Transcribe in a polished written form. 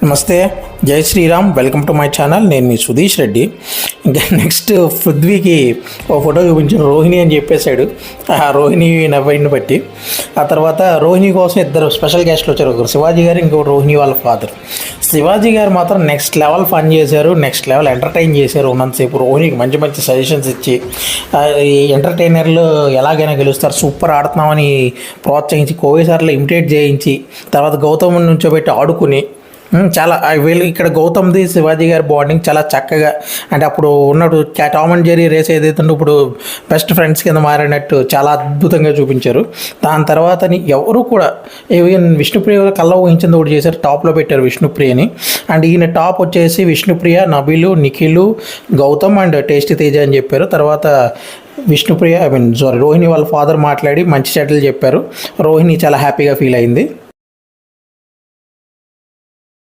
నమస్తే, జై Sriram. Welcome to my channel. నేను మీ సుధీష్ రెడ్డి. ఇంకా నెక్స్ట్ పృథ్వీకి ఓ ఫోటో చూపించాను, రోహిణి అని చెప్పేశాడు. ఆ రోహిణి నవ్వుని బట్టి ఆ తర్వాత రోహిణి కోసం ఇద్దరు స్పెషల్ గెస్ట్లు వచ్చారు, ఒకరు శివాజీ గారు, ఇంకొకరు రోహిణి వాళ్ళ ఫాదర్. శివాజీ గారు మాత్రం నెక్స్ట్ లెవెల్ ఫన్ చేశారు, నెక్స్ట్ లెవెల్ ఎంటర్టైన్ చేశారు. ఉన్నంతసేపు రోహిణికి మంచి మంచి సజెషన్స్ ఇచ్చి ఈ ఎంటర్టైనర్లు ఎలాగైనా గెలుస్తారు, సూపర్ ఆడుతున్నామని ప్రోత్సహించి, కోవిసార్లు ఇమిటేట్ చేయించి, తర్వాత గౌతమ్ నుంచోబెట్టి ఆడుకుని చాలా వీళ్ళు ఇక్కడ గౌతమ్ది శివాజీ గారి బాండింగ్ చాలా చక్కగా, అంటే అప్పుడు ఉన్నట్టు టామ్ అండ్ జెర్రీ రేస్ ఏదైతే ఇప్పుడు బెస్ట్ ఫ్రెండ్స్ కింద మారినట్టు చాలా అద్భుతంగా చూపించారు. దాని తర్వాత ఎవరు కూడా ఈవెన్ విష్ణుప్రియ కళ్ళ ఊహించింది ఒకటి చేశారు, టాప్లో పెట్టారు విష్ణుప్రియని. అండ్ ఈయన టాప్ వచ్చేసి విష్ణుప్రియ, నబీలు, నిఖిలు, గౌతమ్ అండ్ టేస్టీ తేజ అని చెప్పారు. తర్వాత విష్ణుప్రియ రోహిణి వాళ్ళ ఫాదర్ మాట్లాడి మంచి చెడ్డలు చెప్పారు. రోహిణి చాలా హ్యాపీగా ఫీల్ అయింది.